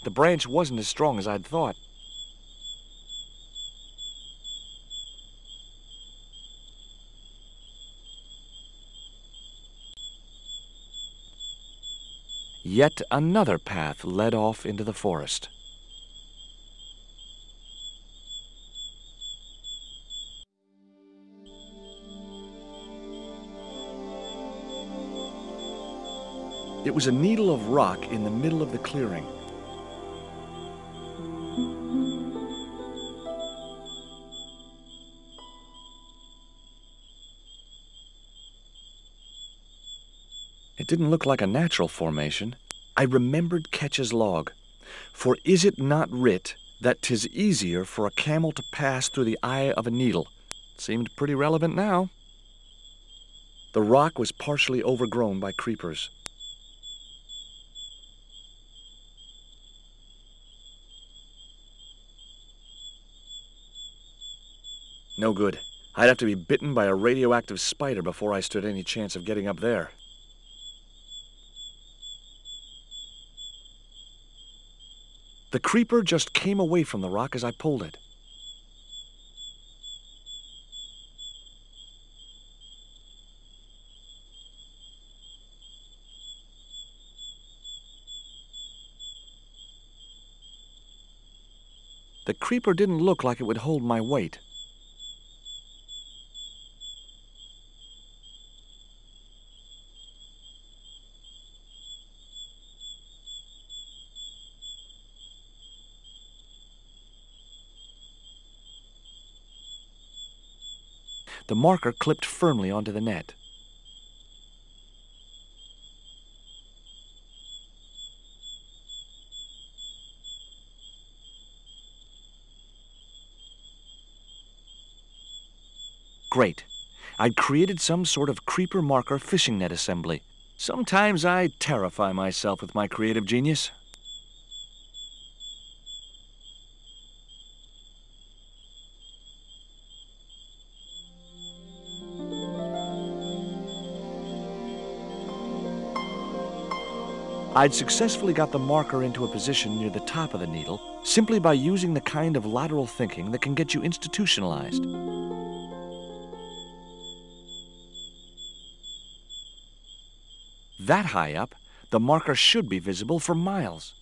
The branch wasn't as strong as I'd thought. Yet another path led off into the forest. It was a needle of rock in the middle of the clearing. It didn't look like a natural formation. I remembered Ketch's log. For is it not writ that 'tis easier for a camel to pass through the eye of a needle? Seemed pretty relevant now. The rock was partially overgrown by creepers. No good. I'd have to be bitten by a radioactive spider before I stood any chance of getting up there. The creeper just came away from the rock as I pulled it. The creeper didn't look like it would hold my weight. The marker clipped firmly onto the net. Great. I'd created some sort of creeper marker fishing net assembly. Sometimes I terrify myself with my creative genius. I'd successfully got the marker into a position near the top of the needle simply by using the kind of lateral thinking that can get you institutionalized. That high up, the marker should be visible for miles.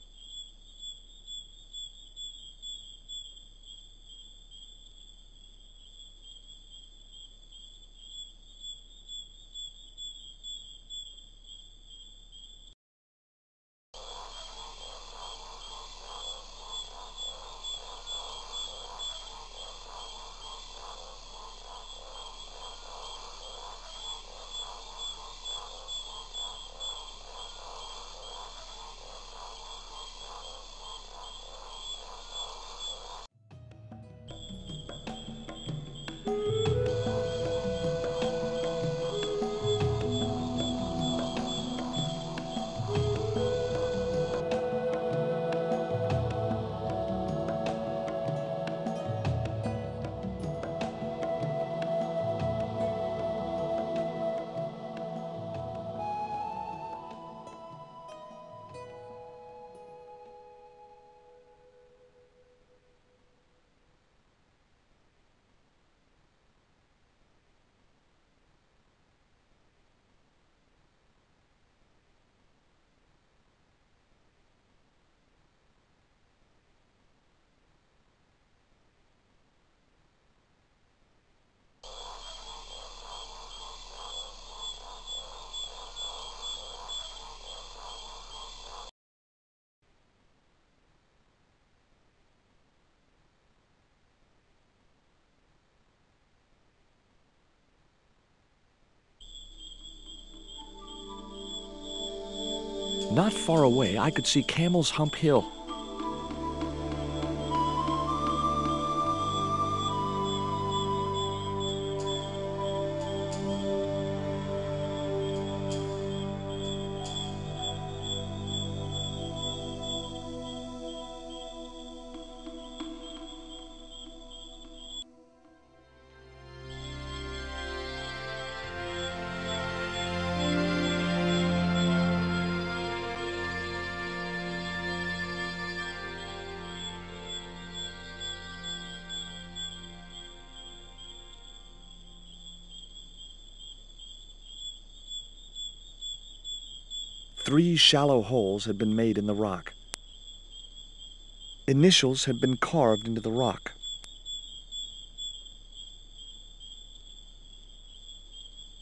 Not far away, I could see Camel's Hump Hill. 3 shallow holes had been made in the rock. Initials had been carved into the rock.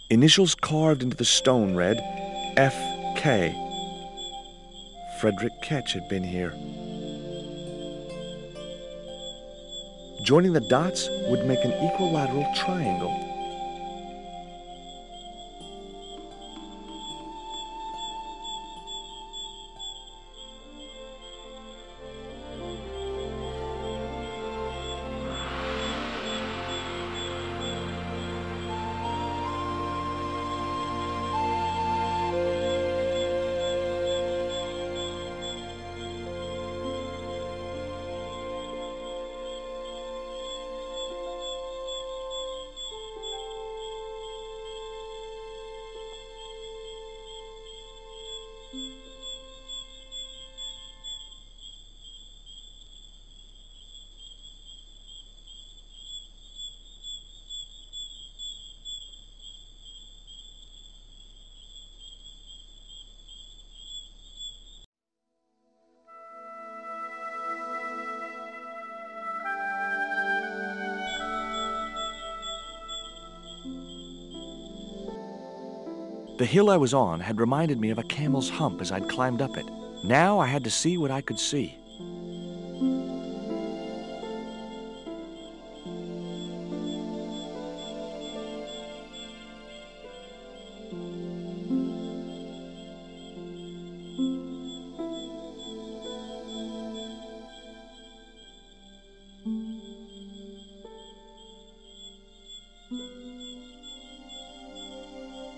Initials carved into the stone read F.K. Frederick Ketch had been here. Joining the dots would make an equilateral triangle. The hill I was on had reminded me of a camel's hump as I'd climbed up it. Now I had to see what I could see.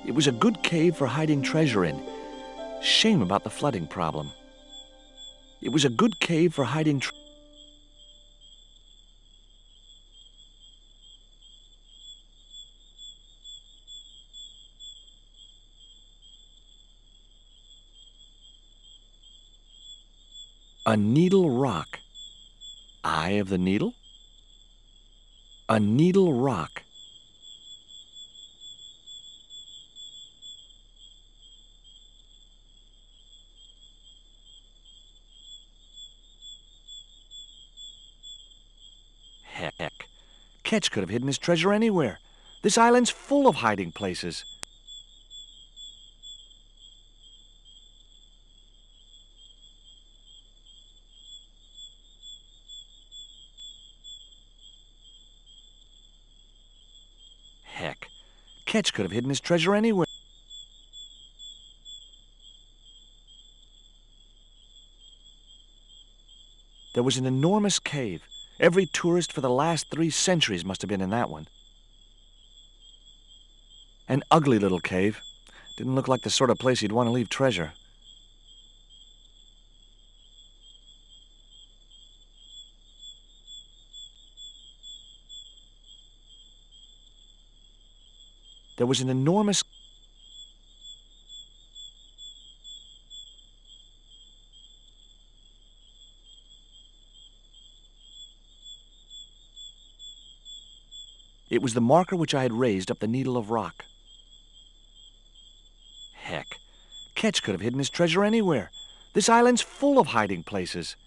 It was a good cave for hiding treasure in. Shame about the flooding problem. It was a good cave for hiding A needle rock. Eye of the needle? A needle rock. Heck, Ketch could have hidden his treasure anywhere. This island's full of hiding places. Heck, Ketch could have hidden his treasure anywhere. There was an enormous cave. Every tourist for the last 3 centuries must have been in that one. An ugly little cave. Didn't look like the sort of place you'd want to leave treasure. There was an enormous... It was the marker which I had raised up the needle of rock. Heck, Ketch could have hidden his treasure anywhere. This island's full of hiding places.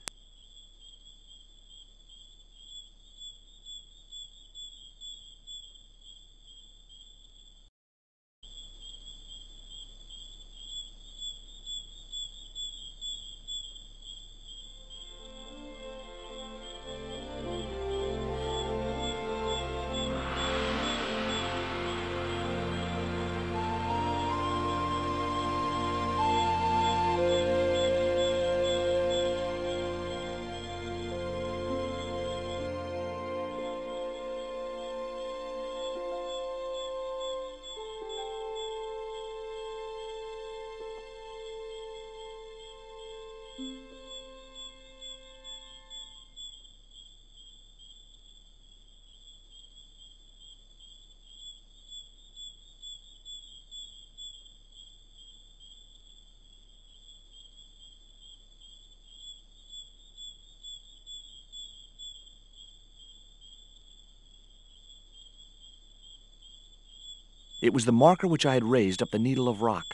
It was the marker which I had raised up the needle of rock.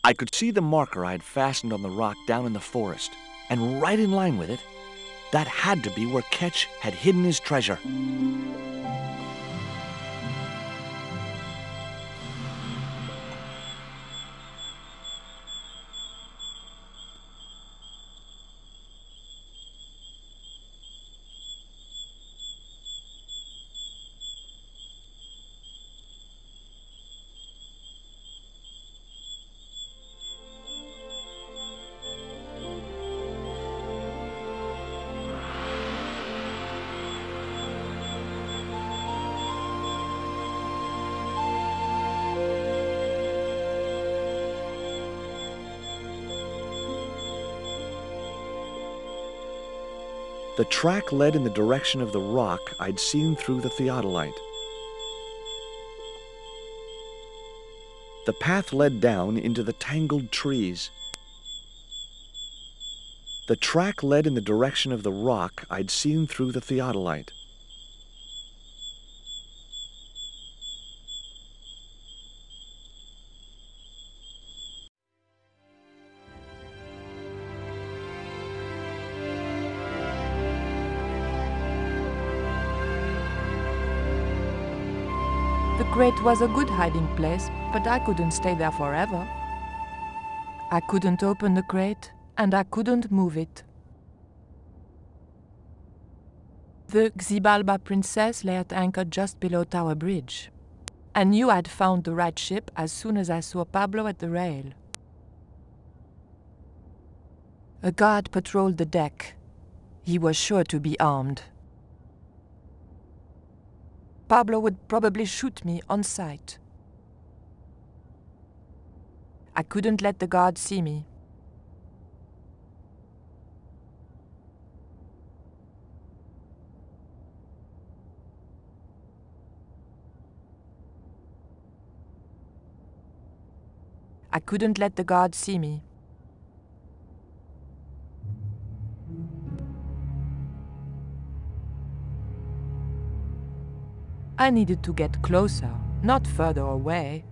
I I could see the marker I had fastened on the rock down in the forest, and right in line with it, that had to be where Ketch had hidden his treasure. The track led in the direction of the rock I'd seen through the theodolite. The path led down into the tangled trees. The track led in the direction of the rock I'd seen through the theodolite. The crate was a good hiding place, but I couldn't stay there forever. I couldn't open the crate, and I couldn't move it. The Xibalba princess lay at anchor just below Tower Bridge. I knew I'd found the right ship as soon as I saw Pablo at the rail. A guard patrolled the deck. He was sure to be armed. Pablo would probably shoot me on sight. I couldn't let the guard see me. I couldn't let the guard see me. I needed to get closer, not further away.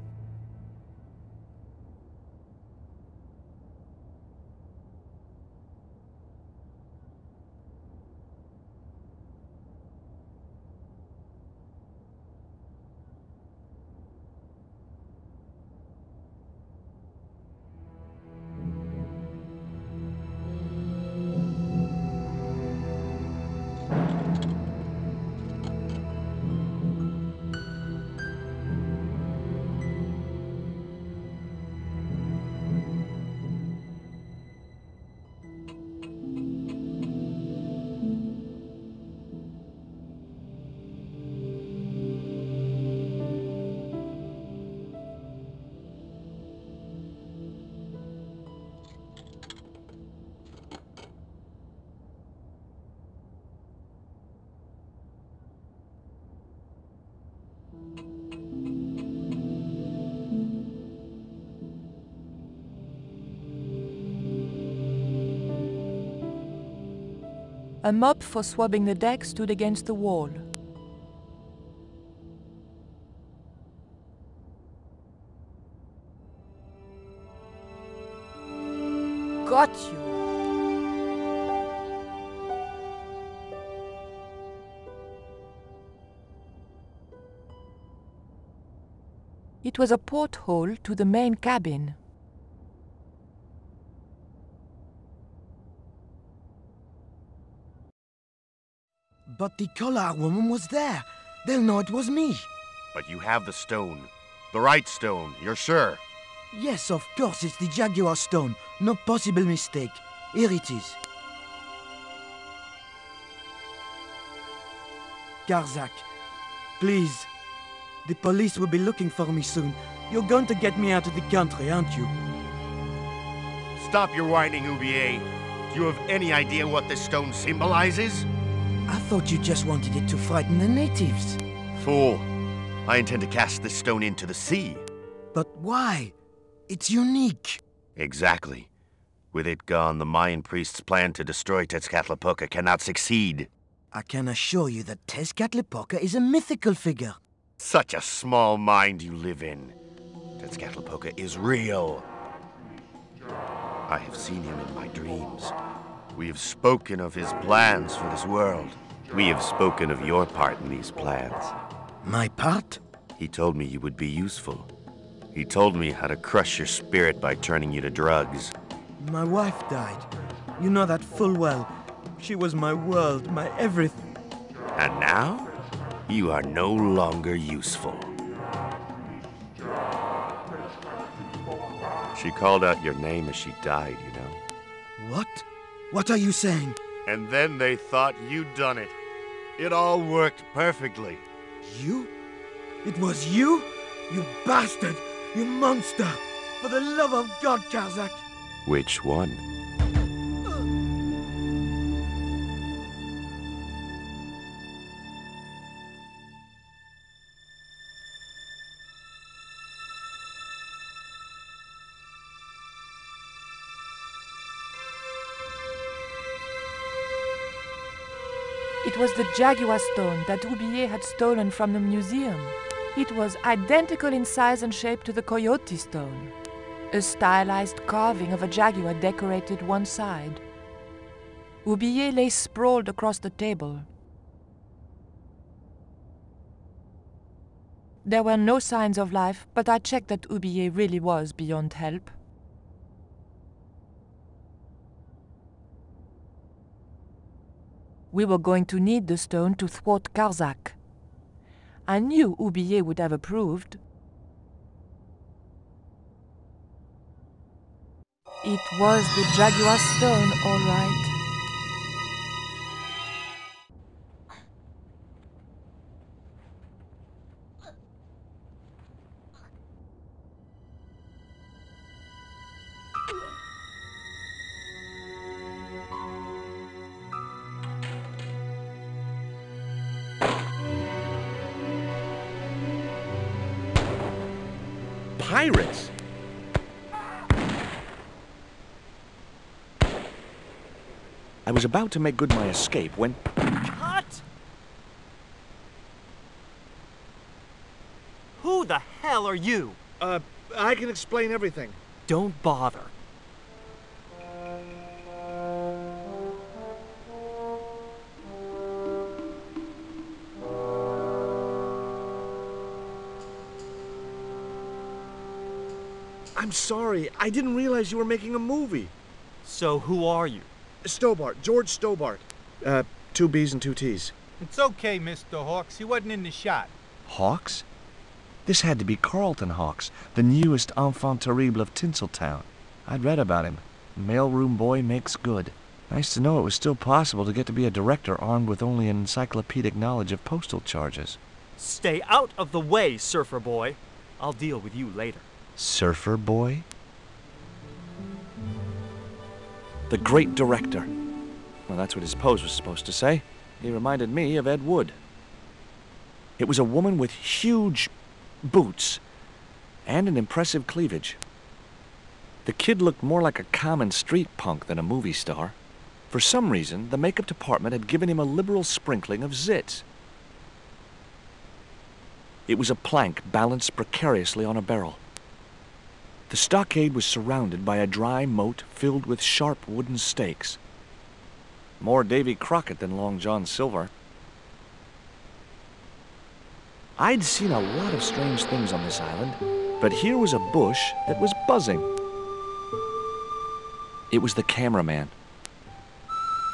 A mop for swabbing the deck stood against the wall. Got you! It was a porthole to the main cabin. But the collar woman was there. They'll know it was me. But you have the stone. The right stone, you're sure? Yes, of course, it's the Jaguar stone. No possible mistake. Here it is. Garzak, please. The police will be looking for me soon. You're going to get me out of the country, aren't you? Stop your whining, Oublier. Do you have any idea what this stone symbolizes? I thought you just wanted it to frighten the natives. Fool. I intend to cast this stone into the sea. But why? It's unique. Exactly. With it gone, the Mayan priest's plan to destroy Tezcatlipoca cannot succeed. I can assure you that Tezcatlipoca is a mythical figure. Such a small mind you live in. Tezcatlipoca is real. I have seen him in my dreams. We have spoken of his plans for this world. We have spoken of your part in these plans. My part? He told me you would be useful. He told me how to crush your spirit by turning you to drugs. My wife died. You know that full well. She was my world, my everything. And now, you are no longer useful. She called out your name as she died, you know. What? What are you saying? And then they thought you'd done it. It all worked perfectly. You? It was you? You bastard! You monster! For the love of God, Karzak! Which one? It was the jaguar stone that Oublié had stolen from the museum. It was identical in size and shape to the coyote stone. A stylized carving of a jaguar decorated one side. Oublié lay sprawled across the table. There were no signs of life, but I checked that Oublié really was beyond help. We were going to need the stone to thwart Karzak. I knew Oublié would have approved. It was the jaguar stone, all right. Pirates? I was about to make good my escape when... Cut! Who the hell are you? I can explain everything. Don't bother. I'm sorry. I didn't realize you were making a movie. So who are you? Stobart. George Stobart. 2 B's and 2 T's. It's okay, Mr. Hawks. He wasn't in the shot. Hawks? This had to be Carlton Hawks, the newest enfant terrible of Tinseltown. I'd read about him. Mailroom boy makes good. Nice to know it was still possible to get to be a director armed with only an encyclopedic knowledge of postal charges. Stay out of the way, surfer boy. I'll deal with you later. Surfer boy? The great director. Well, that's what his pose was supposed to say. He reminded me of Ed Wood. It was a woman with huge boots and an impressive cleavage. The kid looked more like a common street punk than a movie star. For some reason, the makeup department had given him a liberal sprinkling of zits. It was a plank balanced precariously on a barrel. The stockade was surrounded by a dry moat filled with sharp wooden stakes. More Davy Crockett than Long John Silver. I'd seen a lot of strange things on this island, but here was a bush that was buzzing. It was the cameraman.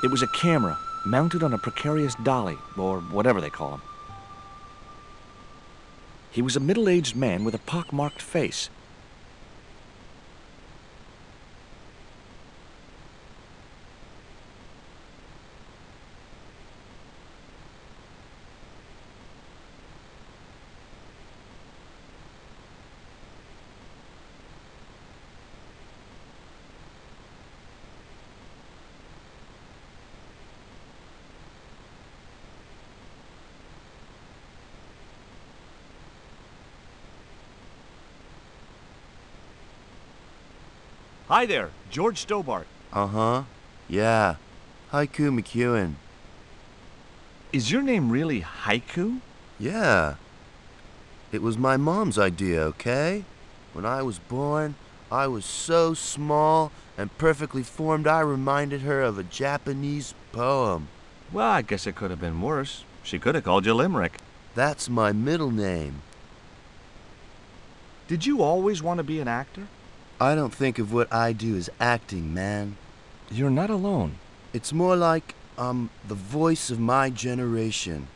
It was a camera mounted on a precarious dolly, or whatever they call them. He was a middle-aged man with a pock-marked face. Hi there, George Stobart. Uh-huh. Yeah. Haiku McEwen. Is your name really Haiku? Yeah. It was my mom's idea, okay? When I was born, I was so small and perfectly formed I reminded her of a Japanese poem. Well, I guess it could have been worse. She could have called you Limerick. That's my middle name. Did you always want to be an actor? I don't think of what I do as acting, man. You're not alone. It's more like I'm the voice of my generation.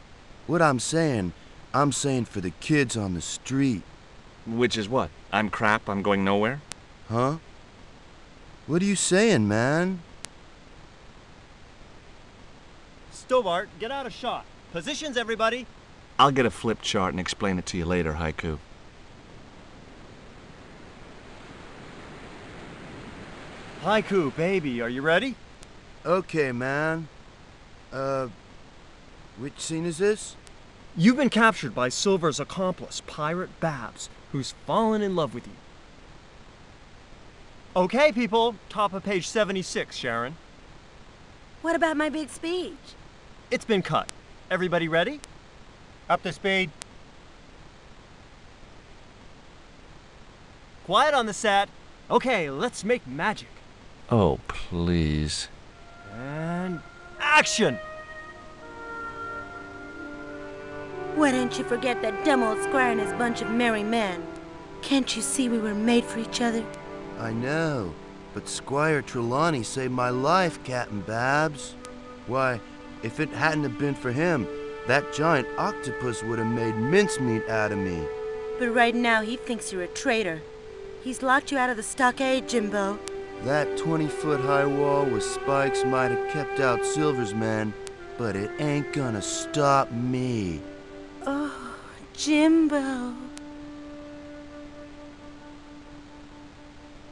What I'm saying for the kids on the street. Which is what? I'm crap, I'm going nowhere? Huh? What are you saying, man? Stobart, get out of shot. Positions, everybody. I'll get a flip chart and explain it to you later, Haiku. Haiku, baby, are you ready? Okay, man. Which scene is this? You've been captured by Silver's accomplice, Pirate Babs, who's fallen in love with you. Okay, people, top of page 76, Sharon. What about my big speech? It's been cut. Everybody ready? Up to speed. Quiet on the set. Okay, let's make magic. Oh, please. And action! Why don't you forget that dumb old squire and his bunch of merry men? Can't you see we were made for each other? I know, but Squire Trelawney saved my life, Captain Babs. Why, if it hadn't have been for him, that giant octopus would have made mincemeat out of me. But right now he thinks you're a traitor. He's locked you out of the stockade, Jimbo. That 20-foot high wall with spikes might have kept out Silver's men, but it ain't gonna stop me. Oh, Jimbo.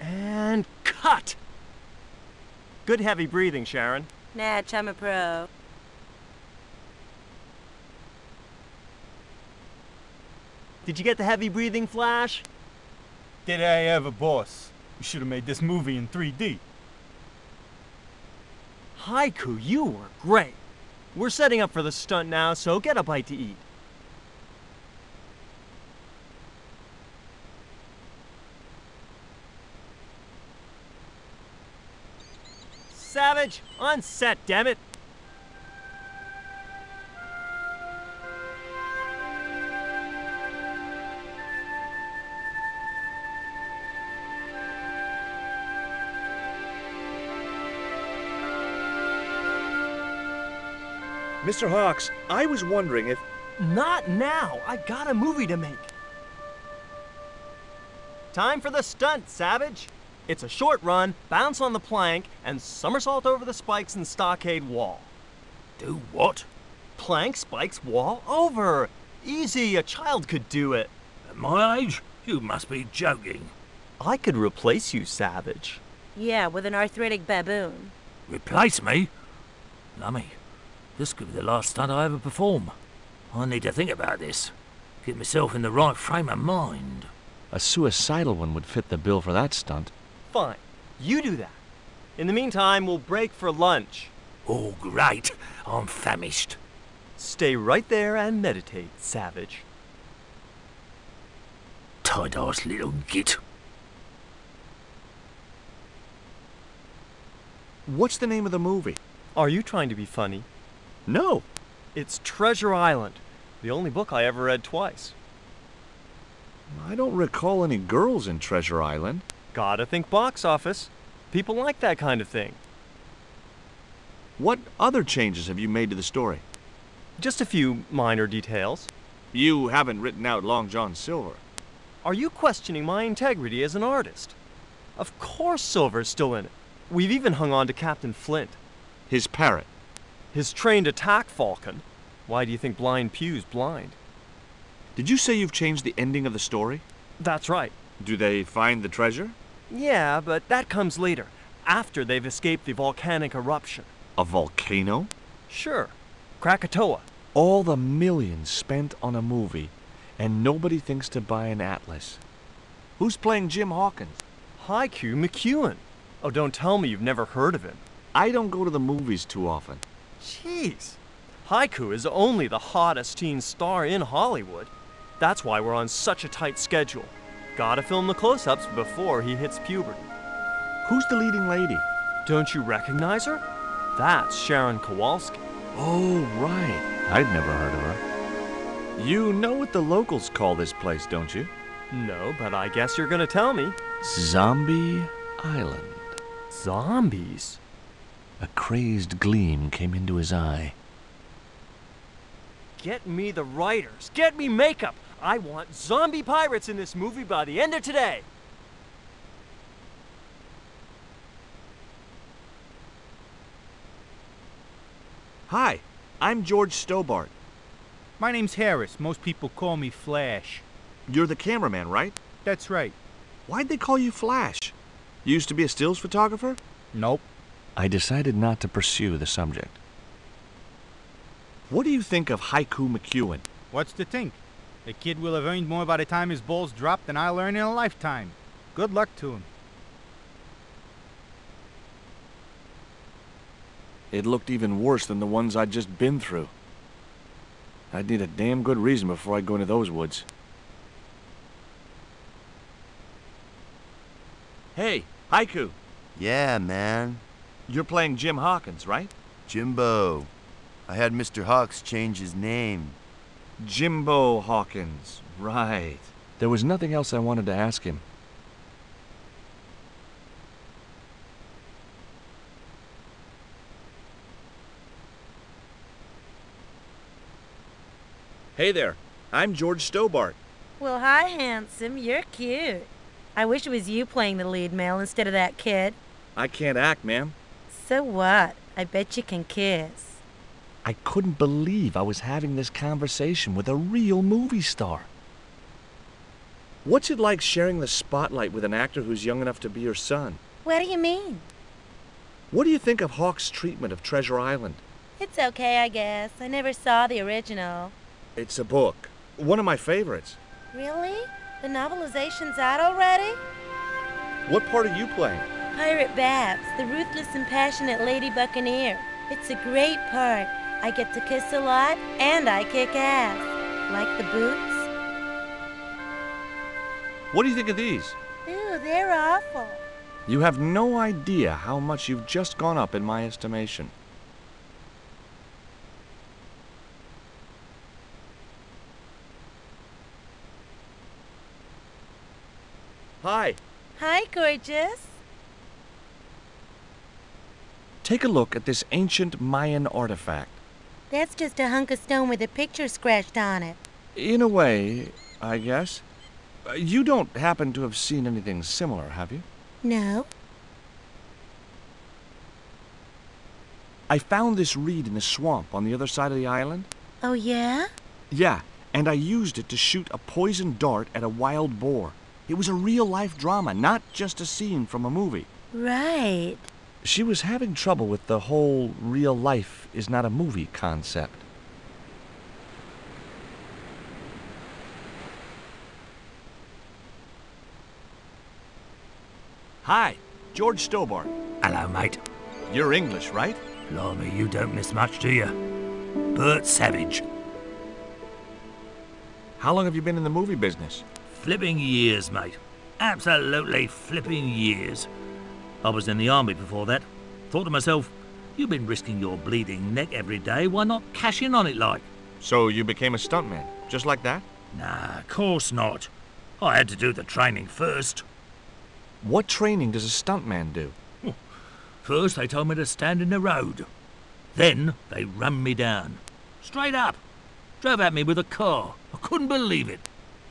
And cut! Good heavy breathing, Sharon. Natch, I'm a pro. Did you get the heavy breathing, Flash? Did I ever, boss? We should have made this movie in 3D. Haiku, you were great. We're setting up for the stunt now, so get a bite to eat. Savage, on set, damn it. Mr. Hawks, I was wondering if... Not now. I got a movie to make. Time for the stunt, Savage. It's a short run, bounce on the plank, and somersault over the spikes and stockade wall. Do what? Plank, spikes, wall, over. Easy, a child could do it. At my age? You must be joking. I could replace you, Savage. Yeah, with an arthritic baboon. Replace me? Lummy, this could be the last stunt I ever perform. I need to think about this. Get myself in the right frame of mind. A suicidal one would fit the bill for that stunt. Fine, you do that. In the meantime, we'll break for lunch. Oh, great. I'm famished. Stay right there and meditate, Savage. Tight-ass little git. What's the name of the movie? Are you trying to be funny? No. It's Treasure Island, the only book I ever read twice. I don't recall any girls in Treasure Island. Gotta think box office. People like that kind of thing. What other changes have you made to the story? Just a few minor details. You haven't written out Long John Silver. Are you questioning my integrity as an artist? Of course Silver's still in it. We've even hung on to Captain Flint. His parrot. His trained attack falcon. Why do you think Blind Pew's blind? Did you say you've changed the ending of the story? That's right. Do they find the treasure? Yeah, but that comes later, after they've escaped the volcanic eruption. A volcano? Sure. Krakatoa. All the millions spent on a movie, and nobody thinks to buy an atlas. Who's playing Jim Hawkins? Haiku McEwen. Oh, don't tell me you've never heard of him. I don't go to the movies too often. Jeez. Haiku is only the hottest teen star in Hollywood. That's why we're on such a tight schedule. Gotta film the close-ups before he hits puberty. Who's the leading lady? Don't you recognize her? That's Sharon Kowalski. Oh, right. I'd never heard of her. You know what the locals call this place, don't you? No, but I guess you're gonna tell me. Zombie Island. Zombies? A crazed gleam came into his eye. Get me the writers. Get me makeup. I want zombie pirates in this movie by the end of today. Hi, I'm George Stobart. My name's Harris. Most people call me Flash. You're the cameraman, right? That's right. Why'd they call you Flash? You used to be a stills photographer? Nope. I decided not to pursue the subject. What do you think of Haiku McEwen? What's to think? The kid will have earned more by the time his balls drop than I'll earn in a lifetime. Good luck to him. It looked even worse than the ones I'd just been through. I'd need a damn good reason before I'd go into those woods. Hey, Haiku. Yeah, man. You're playing Jim Hawkins, right? Jimbo. I had Mr. Hawks change his name. Jimbo Hawkins, right. There was nothing else I wanted to ask him. Hey there, I'm George Stobart. Well, hi, handsome. You're cute. I wish it was you playing the lead male instead of that kid. I can't act, ma'am. So what? I bet you can kiss. I couldn't believe I was having this conversation with a real movie star. What's it like sharing the spotlight with an actor who's young enough to be your son? What do you mean? What do you think of Hawk's treatment of Treasure Island? It's okay, I guess. I never saw the original. It's a book. One of my favorites. Really? The novelization's out already? What part are you playing? Pirate Babs, the ruthless and passionate Lady Buccaneer. It's a great part. I get to kiss a lot, and I kick ass. Like the boots? What do you think of these? Ooh, they're awful. You have no idea how much you've just gone up in my estimation. Hi. Hi, gorgeous. Take a look at this ancient Mayan artifact. That's just a hunk of stone with a picture scratched on it. In a way, I guess. You don't happen to have seen anything similar, have you? No. I found this reed in the swamp on the other side of the island. Oh, yeah? Yeah, and I used it to shoot a poisoned dart at a wild boar. It was a real-life drama, not just a scene from a movie. Right. She was having trouble with the whole real life is not a movie concept. Hi, George Stobart. Hello, mate. You're English, right? Blimey, you don't miss much, do you? Bert Savage. How long have you been in the movie business? Flipping years, mate. Absolutely flipping years. I was in the army before that. Thought to myself, you've been risking your bleeding neck every day, why not cash in on it like? So you became a stuntman, just like that? Nah, of course not. I had to do the training first. What training does a stuntman do? First, they told me to stand in the road. Then, they rammed me down. Straight up. Drove at me with a car. I couldn't believe it.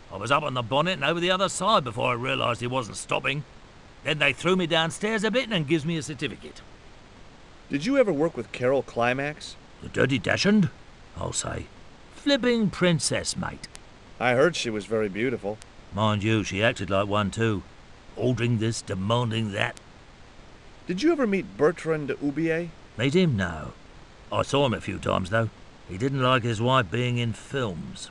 I was up on the bonnet and over the other side before I realised he wasn't stopping. Then they threw me downstairs a bit and gives me a certificate. Did you ever work with Carol Climax? The Dirty Dachshund? I'll say. Flipping princess, mate. I heard she was very beautiful. Mind you, she acted like one too. Ordering this, demanding that. Did you ever meet Bertrand Oubier? Meet him? No. I saw him a few times, though. He didn't like his wife being in films.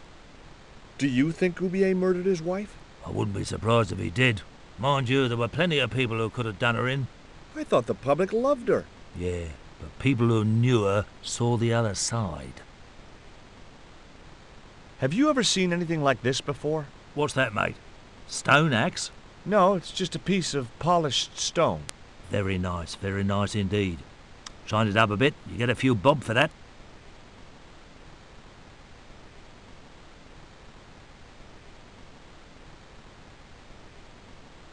Do you think Oubier murdered his wife? I wouldn't be surprised if he did. Mind you, there were plenty of people who could have done her in. I thought the public loved her. Yeah, but people who knew her saw the other side. Have you ever seen anything like this before? What's that, mate? Stone axe? No, it's just a piece of polished stone. Very nice indeed. Shine it up a bit, you get a few bob for that.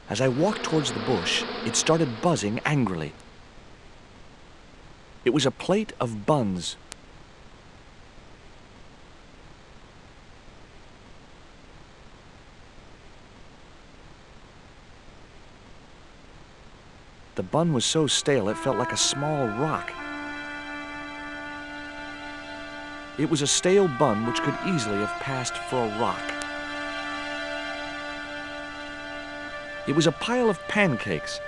As I walked towards the bush, it started buzzing angrily. It was a plate of buns. The bun was so stale it felt like a small rock. It was a stale bun which could easily have passed for a rock. It was a pile of pancakes,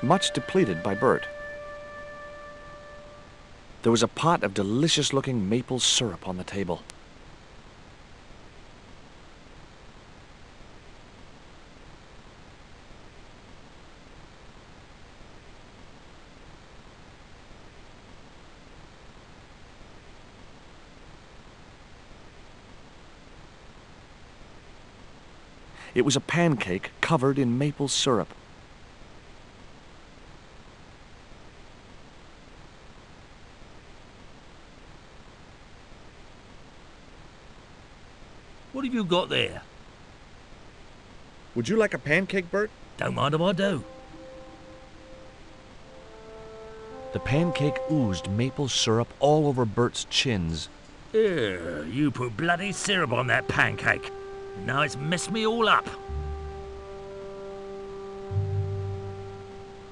much depleted by Bert. There was a pot of delicious-looking maple syrup on the table. It was a pancake covered in maple syrup. What have you got there? Would you like a pancake, Bert? Don't mind if I do. The pancake oozed maple syrup all over Bert's chins. You put bloody syrup on that pancake. Now it's messed me all up.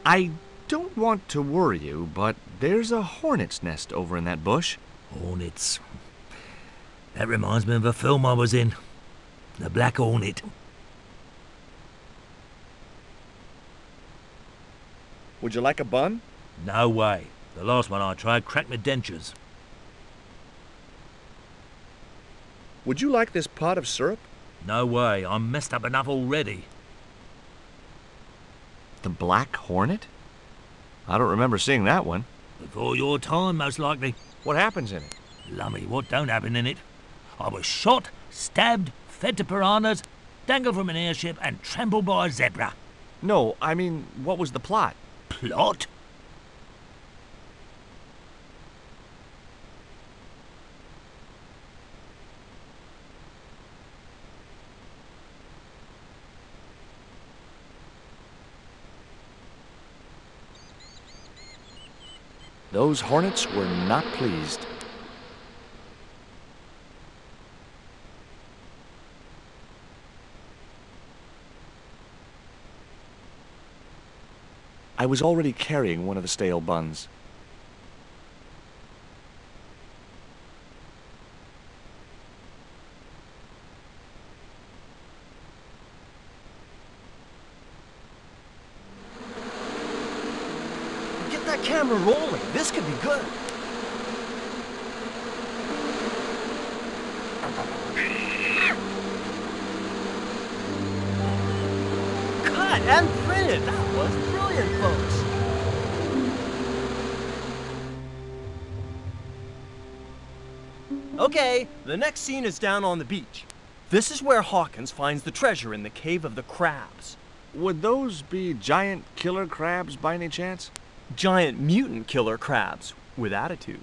I don't want to worry you, but there's a hornet's nest over in that bush. Hornets. That reminds me of a film I was in. The Black Hornet. Would you like a bun? No way. The last one I tried cracked my dentures. Would you like this pot of syrup? No way. I'm messed up enough already. The Black Hornet? I don't remember seeing that one. Before your time, most likely. What happens in it? Lummy, what don't happen in it? I was shot, stabbed, fed to piranhas, dangled from an airship, and trampled by a zebra. No, I mean, what was the plot? Plot? Those hornets were not pleased. I was already carrying one of the stale buns. Get that camera rolling. This could be good. Cut and printed. That was brilliant, folks. Okay, the next scene is down on the beach. This is where Hawkins finds the treasure in the Cave of the Crabs. Would those be giant killer crabs by any chance? Giant mutant killer crabs with attitude.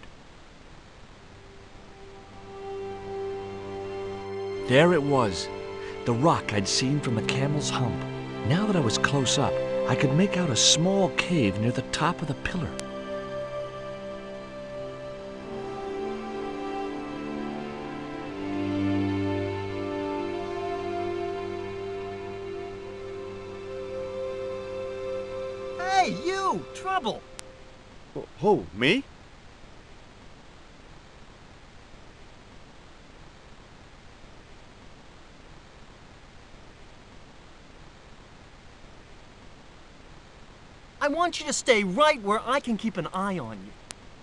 There it was, the rock I'd seen from the camel's hump. Now that I was close up, I could make out a small cave near the top of the pillar. Hey, you! Trouble! Who, me? I want you to stay right where I can keep an eye on you.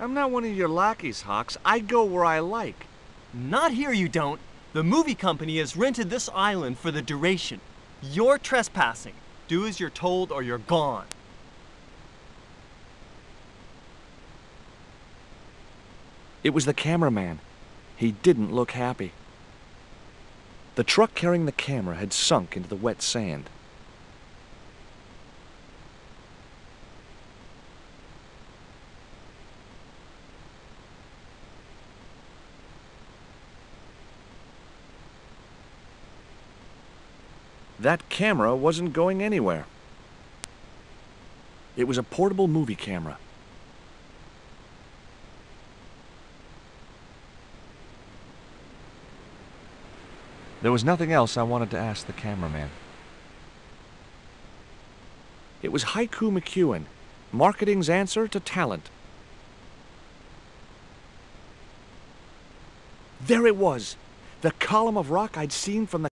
I'm not one of your lackeys, Hawks. I go where I like. Not here, you don't. The movie company has rented this island for the duration. You're trespassing. Do as you're told or you're gone. It was the cameraman. He didn't look happy. The truck carrying the camera had sunk into the wet sand. That camera wasn't going anywhere. It was a portable movie camera. There was nothing else I wanted to ask the cameraman. It was Haiku McEwen, marketing's answer to talent. There it was, the column of rock I'd seen from the